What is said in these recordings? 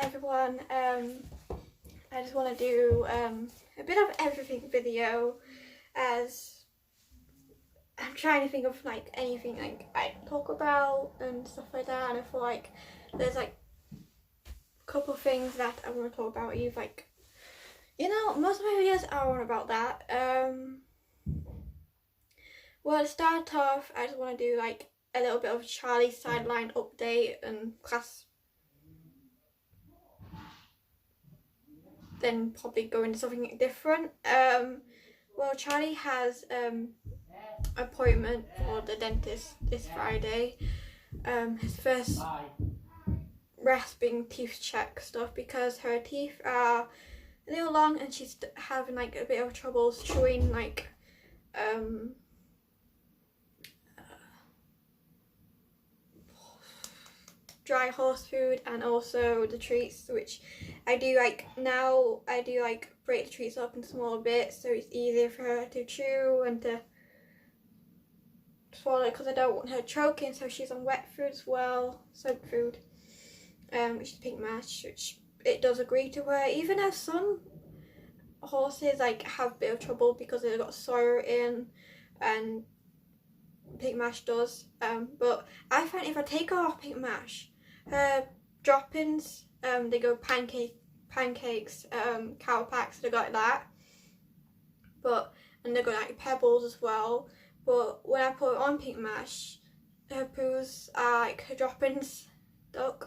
everyone. I just want to do a bit of everything video, as I'm trying to think of like anything like I can talk about and stuff like that, and I feel like there's like a couple of things that I want to talk about. Either like, most of my videos are on about that. Well, to start off, I just want to do like a little bit of Charlie's Sideline update and class, then probably go into something different. Well, Charlie has appointment for the dentist this Friday. His first rasping teeth check stuff, because her teeth are a little long and she's having like a bit of trouble chewing like dry horse food and also the treats, which I do like now. I do like break the treats up into smaller bits so it's easier for her to chew and to swallow, because I don't want her choking. So she's on wet food as well, soaked food, which is pink mash, which it does agree to her, even though some horses like have a bit of trouble because they've got soya in, and pink mash does. But I find if I take her off pink mash, her droppings, they go pancakes, Cowpacks, they go like that. And they go like pebbles as well. But when I put it on pink mash, her poos are like her droppings, Doug.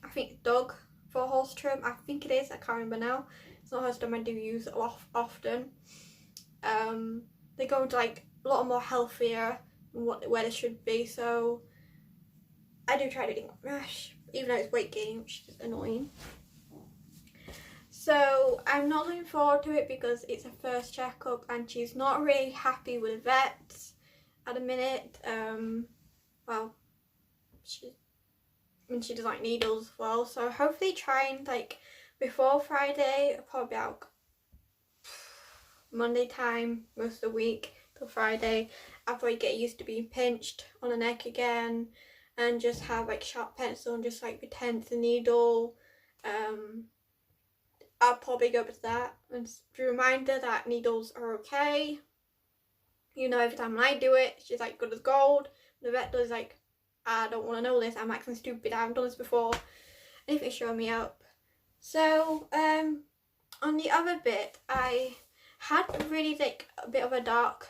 I think Doug for horse trim. I think it is. I can't remember now. It's not horse trim. I do use it often. They go into like a lot more healthier than where they should be. So I do try to eat mash, even though it's weight gain, which is annoying. So I'm not looking forward to it because it's her first checkup and she's not really happy with vets at the minute. Well, she does like needles as well. So hopefully trying like before Friday, probably out Monday time, most of the week till Friday, I'll probably get used to being pinched on the neck again, and just have like sharp pencil and just like pretend it's a needle. I'll probably go with that, and the reminder that needles are okay. Every time I do it, she's like good as gold. The vet does like, I don't want to know this, I'm acting stupid, I haven't done this before. Anything show me up. So on the other bit, I had really like a bit of a dark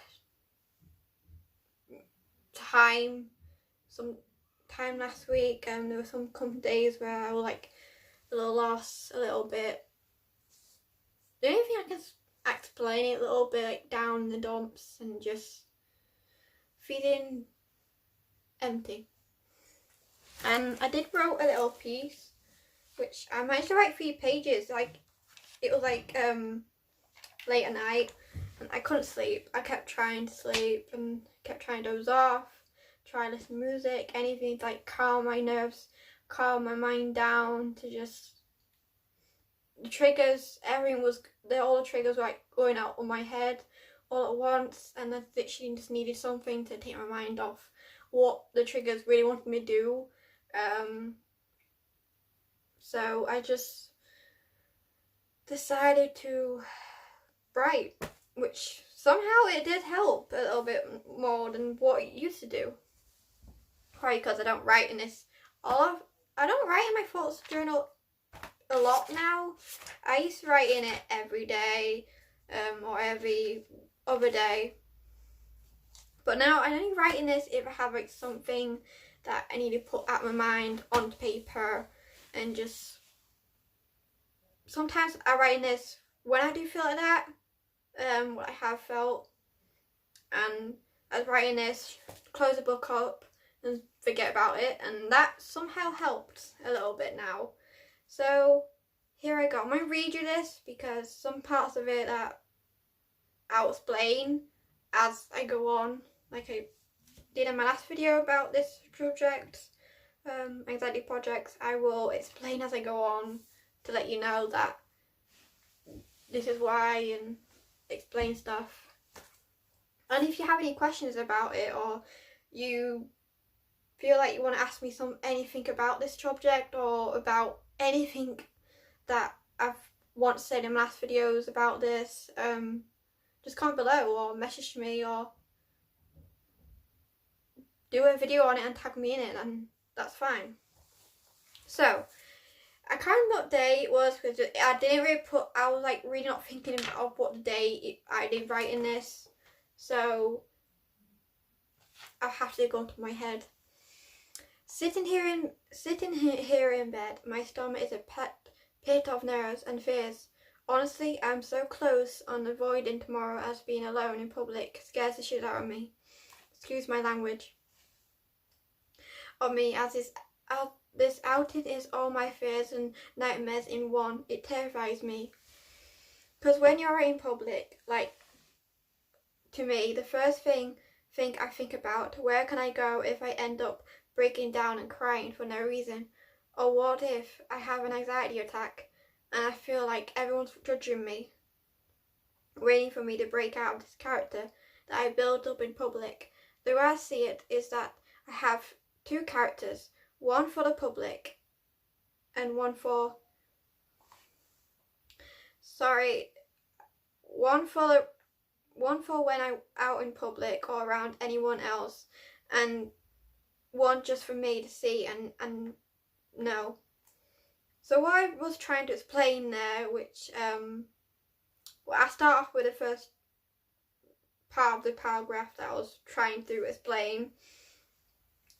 time, some time last week. There were some days where I was like a little lost, a little bit. The only thing I can explain it a little bit like down in the dumps and just feeling empty. And I did wrote a little piece, which I managed to write 3 pages. Like it was like late at night and I couldn't sleep. I kept trying to sleep and kept trying to doze off, try to listen to music, anything to like calm my nerves, calm my mind down, to just the triggers, everything was there, all the triggers were like going out on my head all at once, and I literally just needed something to take my mind off what the triggers really wanted me to do. So I just decided to write, which somehow it did help a little bit more than what it used to do. Probably because I don't write in this I don't write in my thoughts journal a lot now. I used to write in it every day, or every other day, but now I only write in this if I have like something that I need to put out my mind onto paper. And just sometimes I write in this when I do feel like that, what I have felt, and I was writing this, close the book up and forget about it, and that somehow helped a little bit now. So here I go. I'm going to read you this because some parts of it that I'll explain as I go on, like I did in my last video about this project, anxiety projects. I will explain as I go on to let you know that this is why, and explain stuff. And if you have any questions about it, or you feel like you want to ask me anything about this subject or about anything that I've once said in last videos about this, just comment below or message me or do a video on it and tag me in it, and that's fine. So I can't remember what day it was because I didn't really I was like really not thinking of what day I did write in this, so I have to go into my head. Sitting here in bed, my stomach is a pit of nerves and fears. Honestly, I'm so close on avoiding tomorrow as being alone in public scares the shit out of me. Excuse my language. Of me, as this outing is all my fears and nightmares in one. It terrifies me. Because when you're in public, like, to me, the first thing I think about, where can I go if I end up breaking down and crying for no reason? Or what if I have an anxiety attack and I feel like everyone's judging me, waiting for me to break out of this character that I build up in public? The way I see it is that I have two characters, one for the public and one for when I'm out in public or around anyone else, and one just for me to see and know. So what I was trying to explain there, which I start off with the first part of the paragraph that I was trying to explain.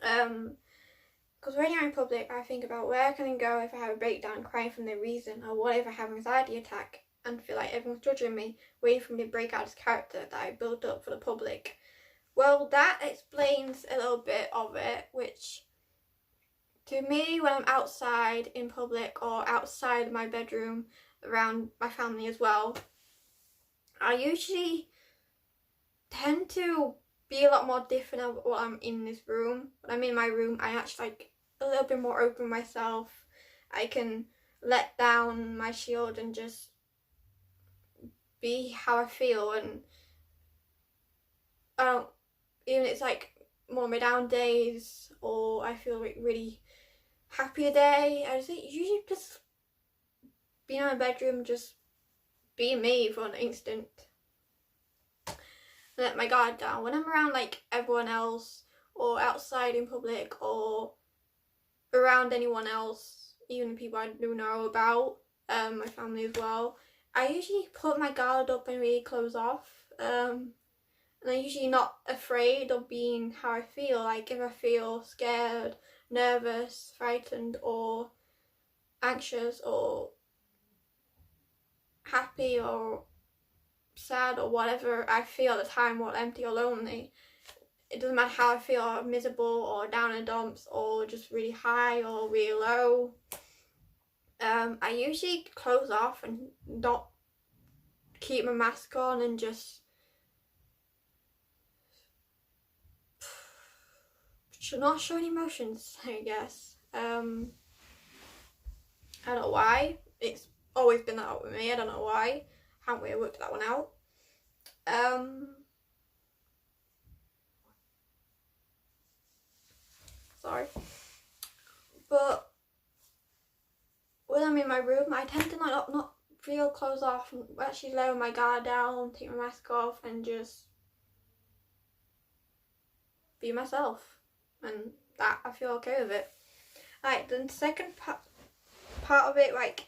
Because when you're in public, I think about where can I go if I have a breakdown, crying for no reason, or what if I have an anxiety attack and feel like everyone's judging me, waiting for me to break out this character that I built up for the public. Well, that explains a little bit of it, which to me, when I'm outside in public or outside my bedroom around my family as well, I usually tend to be a lot more different of what I'm in this room. When I'm in my room, I actually like a little bit more open myself. I can let down my shield and just be how I feel, and I don't, even it's like more my down days or I feel really happy today, I just usually just be in my bedroom, just be me for an instant. Let my guard down. When I'm around like everyone else or outside in public or around anyone else, even people I do know about, my family as well, I usually put my guard up and really close off, and I'm usually not afraid of being how I feel. Like if I feel scared, nervous, frightened or anxious or happy or sad or whatever I feel at the time, or empty or lonely, it doesn't matter how I feel, or miserable or down in the dumps or just really high or really low, I usually close off and not keep my mask on and just should not show any emotions, I guess. I don't know why. It's always been that out with me. I don't know why. Haven't really worked that one out. Sorry. But when I'm in my room, I tend to not feel clothes off and actually lower my guard down, take my mask off and just be myself. And that, I feel okay with it. Like, the second part of it, like,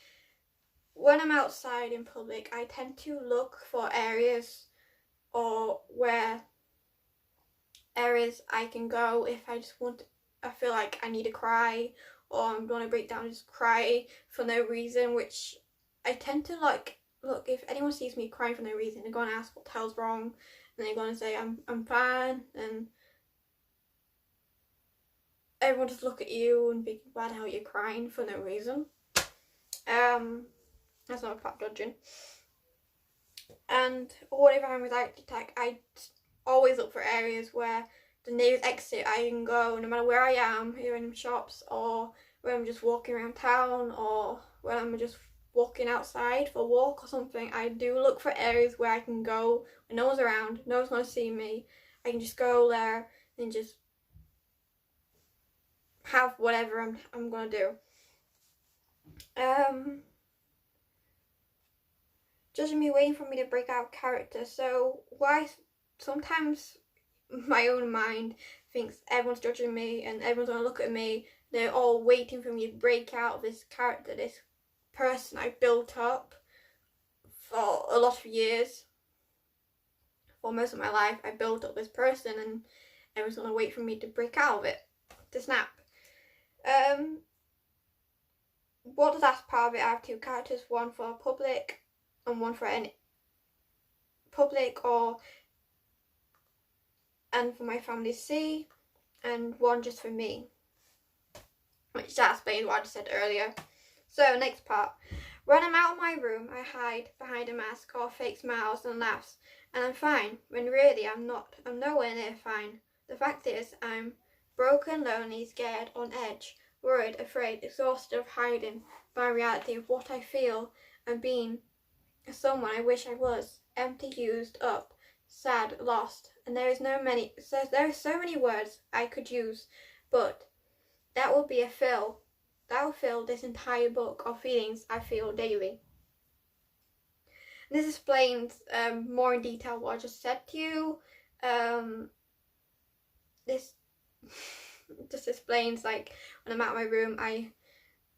when I'm outside in public, I tend to look for areas or areas I can go if I just I feel like I need to cry or I'm going to break down and just cry for no reason, which I tend to like, look, if anyone sees me crying for no reason, they're going to ask what the hell's wrong, and they're going to say I'm fine, and everyone just look at you and be, why the hell you're crying for no reason. That's not about judging. And what if I have an anxiety attack, I always look for areas where the nearest exit I can go, no matter where I am, here in shops or when I'm just walking around town or when I'm just walking outside for a walk or something. I do look for areas where I can go when no one's around, no one's going to see me. I can just go there and just have whatever I'm gonna do. Judging me, waiting for me to break out of character. So why sometimes my own mind thinks everyone's judging me and everyone's gonna look at me. They're all waiting for me to break out of this character, this person I built up for a lot of years. For most of my life, I built up this person, and everyone's gonna wait for me to break out of it, to snap. What does that part of it? I have two characters, one for public and one for any public and for my family to see, and one just for me, which that explains what I just said earlier. So next part, when I'm out of my room, I hide behind a mask or fake smiles and laughs, and I'm fine, when really I'm not. I'm nowhere near fine. The fact is, I'm broken, lonely, scared, on edge, worried, afraid, exhausted of hiding my reality of what I feel and being someone I wish I was, empty, used up, sad, lost, and there are so many words I could use, but that would be that will fill this entire book of feelings I feel daily. And this explains more in detail what I just said to you. This just explains, like, when I'm out of my room, I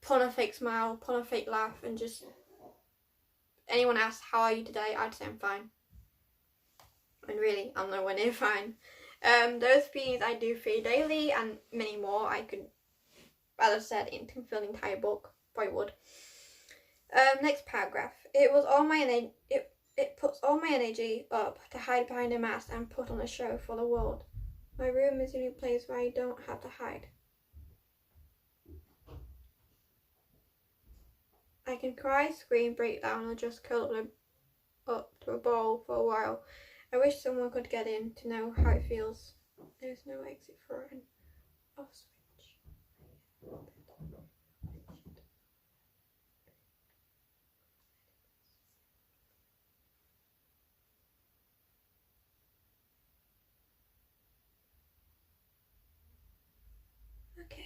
put on a fake smile, put on a fake laugh, and just anyone asks, how are you today? I'd say I'm fine. And really, I'm nowhere near fine. Those feelings I do feel daily, and many more. I could, as I said, fill the entire book. Probably would. Next paragraph. It puts all my energy up to hide behind a mask and put on a show for the world. My room is the only place where I don't have to hide. I can cry, scream, break down, or just curl up to a ball for a while. I wish someone could get in to know how it feels. There's no exit for an off switch. Okay.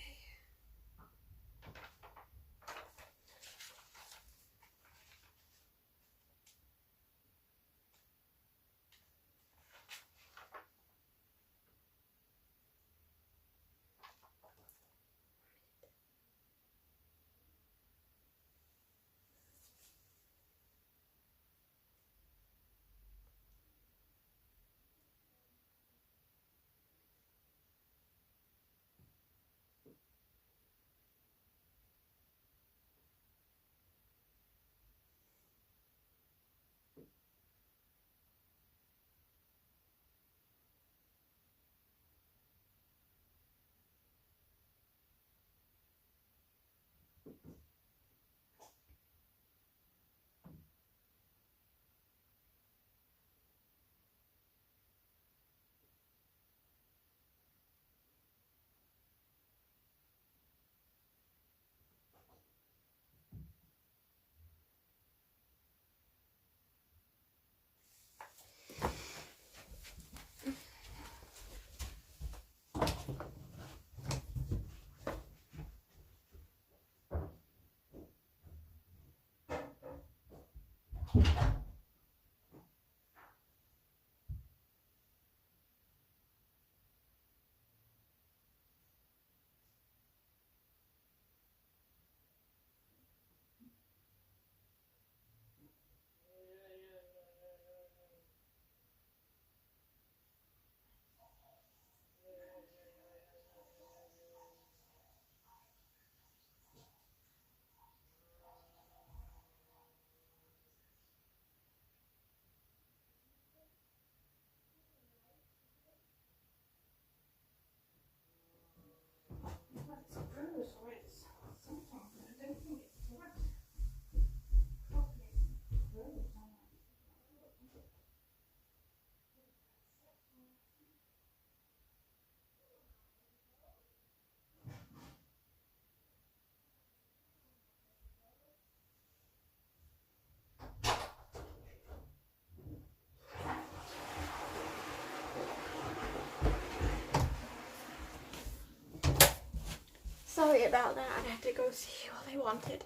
sorry about that. I had to go see what they wanted.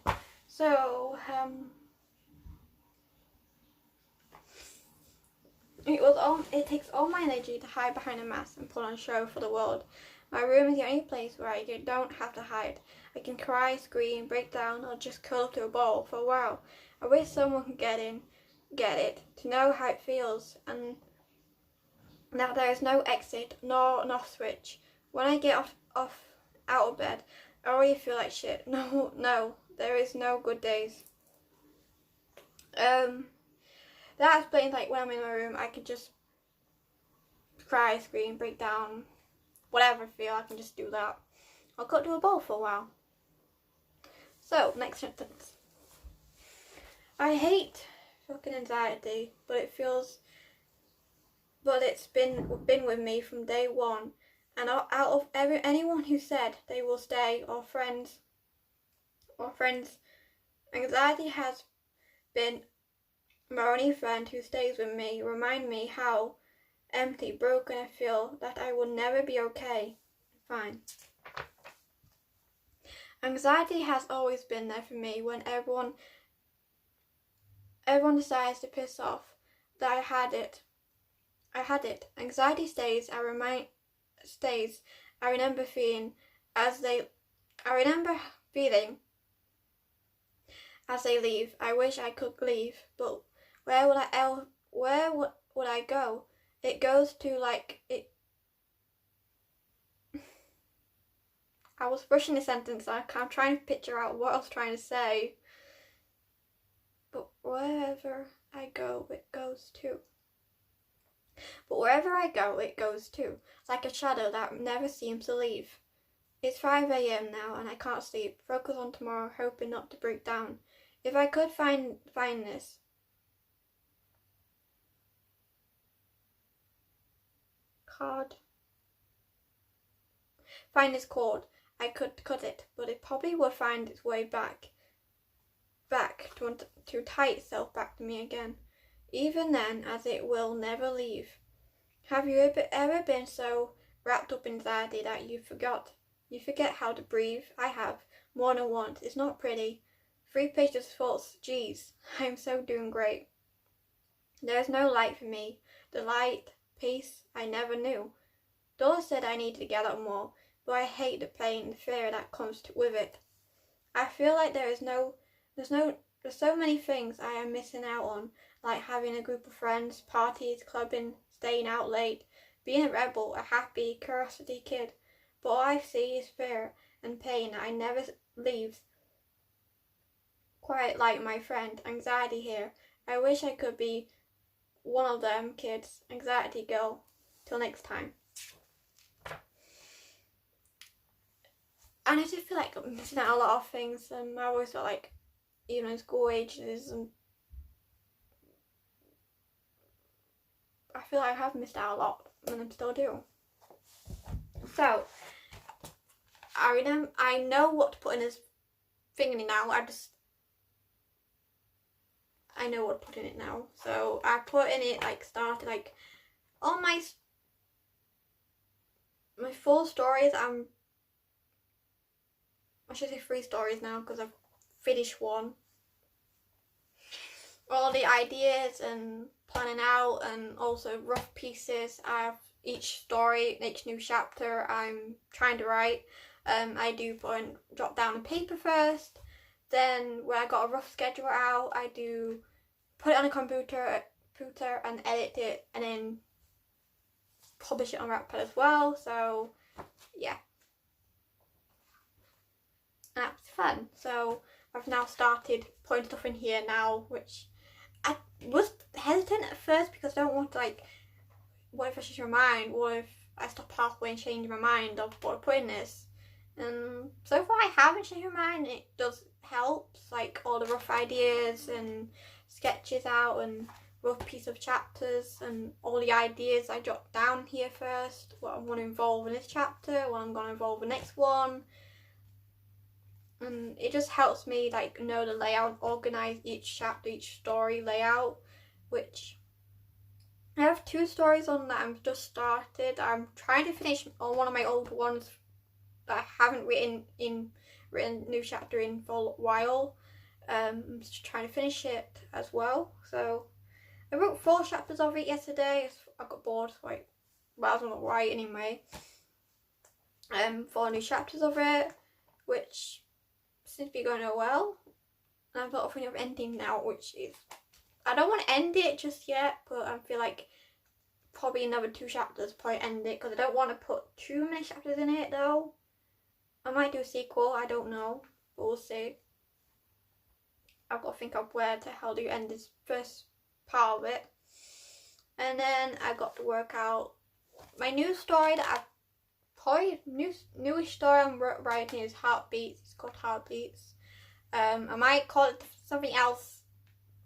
So, it takes all my energy to hide behind a mask and put on a show for the world. My room is the only place where I don't have to hide. I can cry, scream, break down, or just curl up to a ball for a while. I wish someone could get it, to know how it feels, and that there is no exit nor switch. When I get out of bed, I already feel like shit. No, there is no good days. That explains, like, when I'm in my room, I can just cry, scream, break down, whatever I feel, I can just do that. I'll cut to a ball for a while. So, next sentence. I hate fucking anxiety, but it's been with me from day one, and out of anyone who said they will stay, or friends, anxiety has been my only friend who stays with me, remind me how empty, broken I feel, that I will never be okay, fine. Anxiety has always been there for me when everyone decides to piss off that I had it. Anxiety stays. I remember feeling as they leave. I wish I could leave, but where would I go? It goes to, like, it. I was rushing the sentence. I'm trying to picture out what I was trying to say. But wherever I go, it goes too. It's like a shadow that never seems to leave. It's 5 a.m. now and I can't sleep. Focus on tomorrow, hoping not to break down. If I could find this cord, I could cut it, but it probably would find its way back to tie itself back to me again. Even then, as it will never leave. Have you ever been so wrapped up in anxiety that you forget how to breathe? I have, more than once. It's not pretty. 3 pages of thoughts. Geez, I'm so doing great. There is no light for me. The light, peace, I never knew. Dora said I needed to get up more, but I hate the pain and fear that comes with it. I feel like there's so many things I am missing out on, like having a group of friends, parties, clubbing, staying out late, being a rebel, a happy, curiosity kid. But all I see is fear and pain that I never leaves. Quite like my friend, anxiety here. I wish I could be one of them kids, anxiety girl. Till next time. And I just feel like I'm missing out a lot of things, and I always felt like, even in school ages, and I feel like I have missed out a lot, and I still do. So, I know what to put in this thingy now. I know what to put in it now. So I put in it, like, started, like, all my full stories. I should say 3 stories now because I've finished one. All the ideas and planning out, and also rough pieces. I have each story, each new chapter I'm trying to write. I do drop down on paper first. Then when I got a rough schedule out, I do put it on a computer and edit it, and then publish it on Wattpad as well. So yeah, and that's fun. So I've now started putting stuff in here now, which I was hesitant at first because I don't want to, like, what if I change my mind? What if I stop halfway and change my mind of what I put in this? And so far I haven't changed my mind. It does help, like all the rough ideas and sketches out and rough piece of chapters and all the ideas I jot down here first, what I want to involve in this chapter, what I'm going to involve in the next one. And it just helps me, like, know the layout, organise each chapter, each story layout, which I have 2 stories on that I've just started. I'm trying to finish on one of my old ones but I haven't written a new chapter in for a while. I'm just trying to finish it as well. So I wrote 4 chapters of it yesterday. I got bored, so I was not write anyway. 4 new chapters of it, which seems to be going well. And I've got a thing of ending now, which is, I don't want to end it just yet, but I feel like probably another 2 chapters probably end it, because I don't want to put too many chapters in it though. I might do a sequel, I don't know, but we'll see. I've got to think of where the hell do you end this first part of it. And then I got to work out my new story that I've probably, newest story I'm writing is Heartbeats. It's called Heartbeats. I might call it something else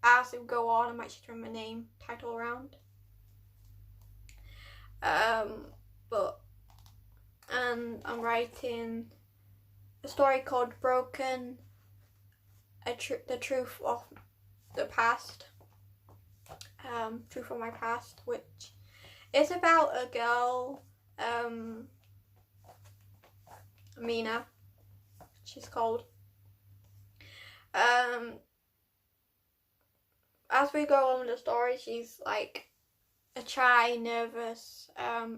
as it go on. I might just turn my name title around. And I'm writing a story called Broken, the truth of the past, truth of my past, which is about a girl, Mina, she's called. As we go on with the story, she's like a shy, nervous,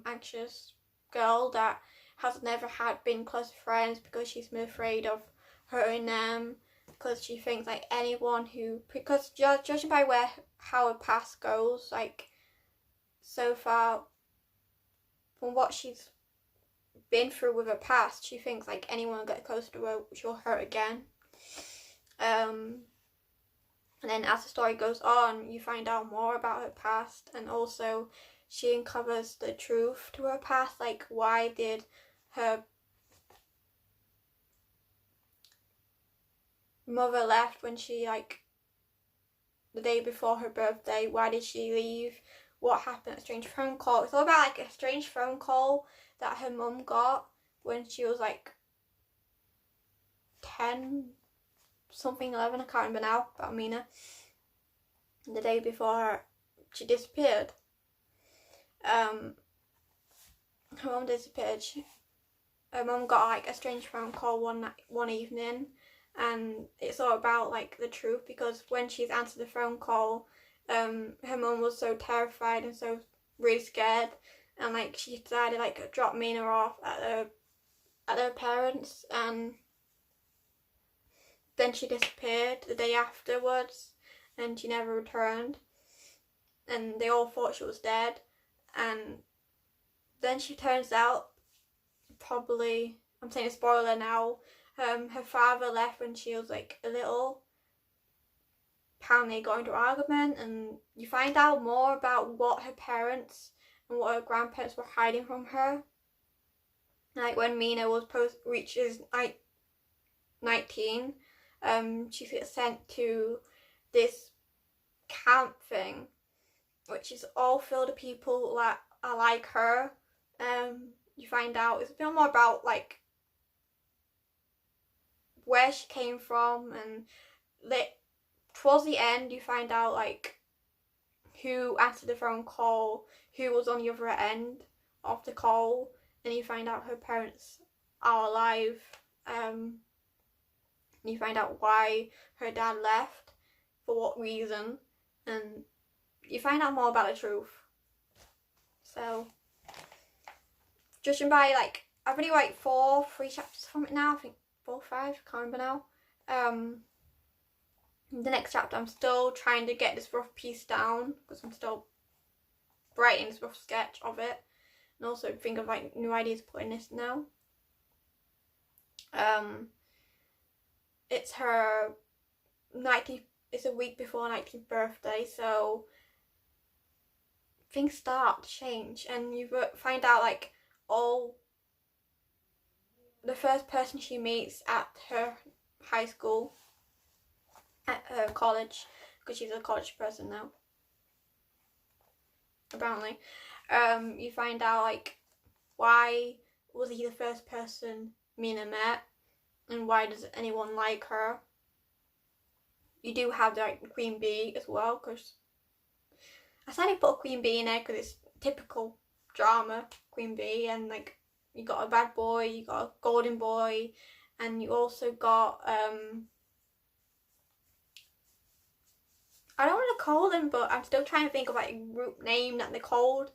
anxious girl that has never been close friends because she's been afraid of hurting them, because she thinks like anyone who, because judging by how her past goes, like so far from what she's been through with her past, she thinks like anyone who gets close to her, she'll hurt again. And then as the story goes on, you find out more about her past, and also she uncovers the truth to her past, like why did her mother left when she, like, the day before her birthday, why did she leave, what happened, a strange phone call. It's all about like a strange phone call that her mum got when she was like 10 something, 11, I can't remember now, about Mina. The day before she disappeared. Her mum disappeared. Her mum got like a strange phone call one evening, and it's all about like the truth, because when she's answered the phone call, her mum was so terrified and so really scared, and like she decided like drop Mina off at her parents, and then she disappeared the day afterwards, and she never returned, and they all thought she was dead. And then she turns out, probably, I'm saying a spoiler now, her father left when she was like a little. Apparently they got into an argument, and you find out more about what her parents and what her grandparents were hiding from her. Like when Mina reaches like 19, she gets sent to this camp thing, which is all filled with people that are like her. You find out it's a bit more about like where she came from, and towards the end you find out like who answered the phone call, who was on the other end of the call, and you find out her parents are alive. You find out why her dad left, for what reason, and you find out more about the truth. So, judging by like, I've only like 3 chapters from it now, I think 4 or 5, I can't remember now. The next chapter, I'm still trying to get this rough piece down, because I'm still writing this rough sketch of it, and also think of like new ideas to put in this now. It's her 19th, it's a week before 19th birthday, so things start to change, and you find out like the first person she meets at her high school, at her college, because she's a college person now, apparently. You find out like why was he the first person Mina met, and why does anyone like her. You do have like Queen Bee as well, because I decided to put Queen Bee in there because it's typical drama, Queen Bee, and like You got a bad boy, you got a golden boy, and you also got I don't want to call them, but I'm still trying to think of like a group name that they're called.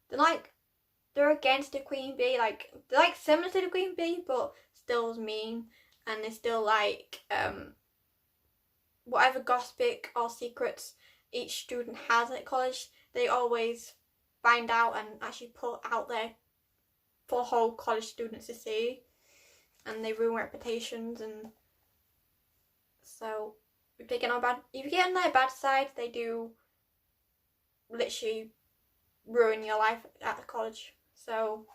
They're against the queen bee, like they're like similar to the queen bee, but still as mean, and they're still like whatever gossip or secrets each student has at college, they always find out and actually put out there for whole college students to see, and they ruin reputations. And so if you get on their bad side, they do literally ruin your life at the college. So,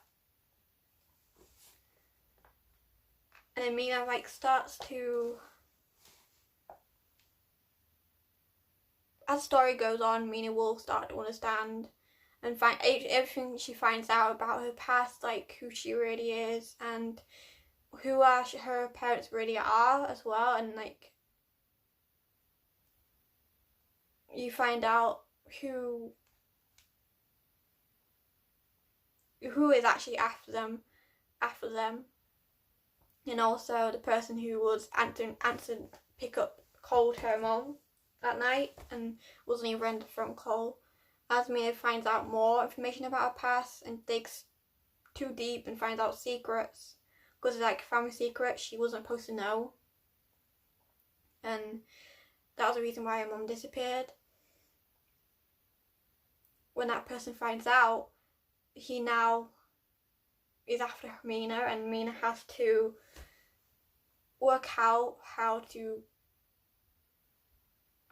and then Mina like starts to, as the story goes on, Mina will start to understand and find everything she finds out about her past, like who she really is and who her parents really are as well. And like you find out who is actually after them, and also the person who was answering pickup called her mom that night and wasn't even returning the phone call. As Mina finds out more information about her past and digs too deep and finds out secrets, because it's like family secrets she wasn't supposed to know, and that was the reason why her mom disappeared. When that person finds out, he now is after Mina, and Mina has to work out how to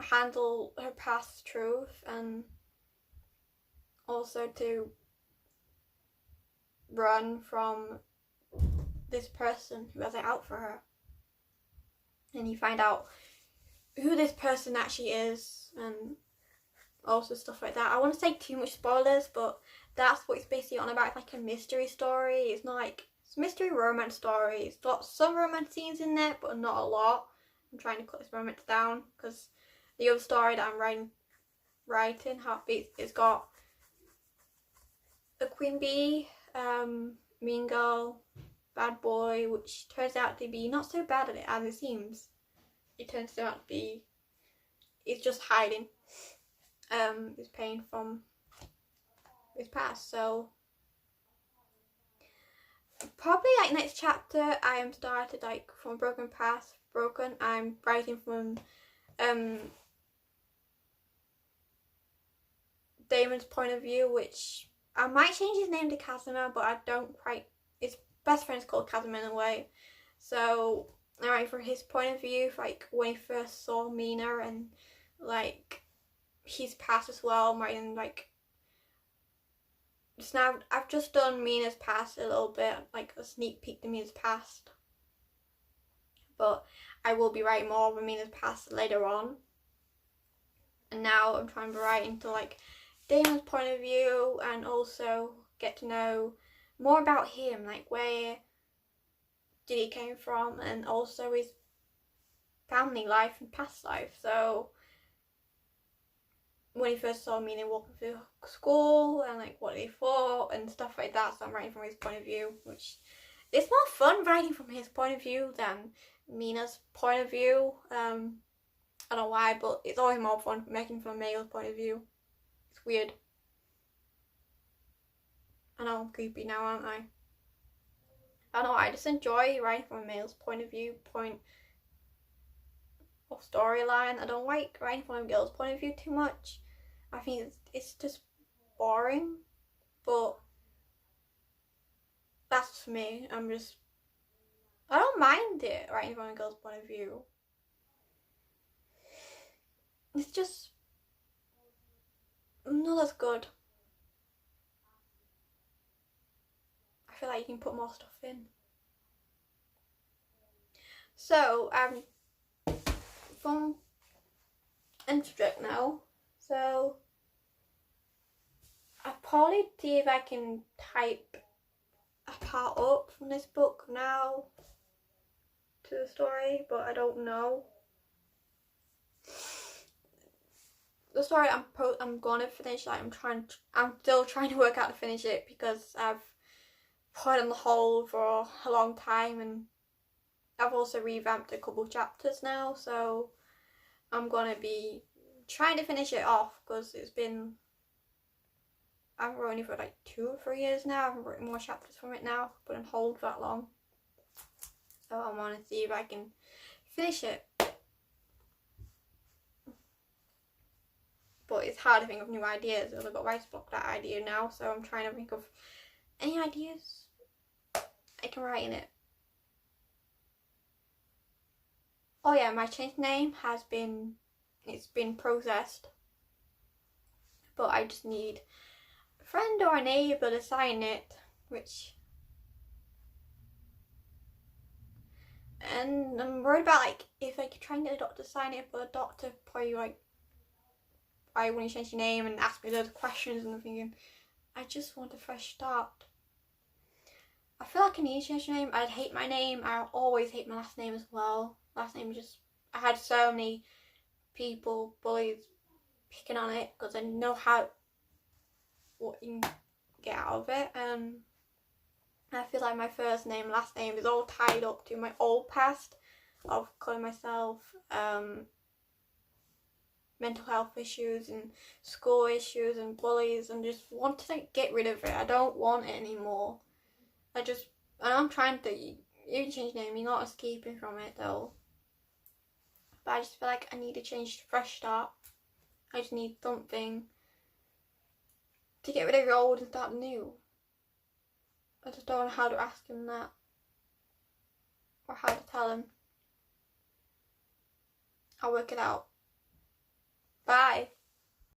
handle her past truth and also to run from this person who has it out for her. And you find out who this person actually is and also stuff like that. I want to say too much spoilers, but that's what it's basically on about. It's like a mystery story. It's not like, it's a mystery romance story. It's got some romance scenes in there, but not a lot. I'm trying to cut this romance down because the other story that I'm writing Heartbeats, it's got a queen bee, mean girl, bad boy, which turns out to be not so bad at it as it seems. It turns out to be, it's just hiding his pain from his past. So probably like next chapter I am started like from broken past, I'm writing from Damon's point of view, which I might change his name to Casimir, but I don't quite, his best friend's called Casimir in a way. So I write from his point of view, like when he first saw Mina and like his past as well. I'm writing like, just now I've just done Mina's past a little bit, like a sneak peek to Mina's past, but I will be writing more of Mina's past later on. And now I'm trying to write into like Damon's point of view and also get to know more about him, like where did he came from and also his family life and past life. So when he first saw Mina walking through school and like what they thought and stuff like that. So I'm writing from his point of view, which it's more fun writing from his point of view than Mina's point of view. I don't know why, but it's always more fun making from Male's point of view. It's weird. I know I'm creepy now, aren't I? I don't know, I just enjoy writing from a male's point of view, point of storyline. I don't like writing from a girl's point of view too much. I think it's just boring, but that's for me. I don't mind it writing from a girl's point of view. It's just not as good. I feel like you can put more stuff in. So from Interject now. So I'll probably see if I can type a part up from this book now to the story, but I don't know. The story I'm gonna finish. Like I'm still trying to work out to finish it because I've put on the hold for a long time, and I've also revamped a couple chapters now, so I'm gonna be trying to finish it off because I haven't written it for like 2 or 3 years now. I haven't written more chapters from it now, put on hold for that long. So I want to see if I can finish it. But it's hard to think of new ideas. I've got writer's block that idea now, so I'm trying to think of any ideas I can write in it. Oh yeah, my change name it's been processed, but I just need a friend or a neighbour to sign it, and I'm worried about like if I could try and get a doctor to sign it, but a doctor probably like, why wouldn't you change your name, and ask me loads of questions, and I'm thinking, I just want a fresh start. I feel like I need to change my name. I'd hate my name. I always hate my last name as well. Last name I had so many bullies picking on it because I know what you can get out of it. And I feel like my first name, last name is all tied up to my old past of calling myself mental health issues and school issues and bullies, and just want to get rid of it. I don't want it anymore. I'm trying to, you can change your name, you're not escaping from it though. But I just feel like I need a change, fresh start. I just need something to get rid of the old and start new. I just don't know how to ask him that, or how to tell him. I'll work it out. Bye.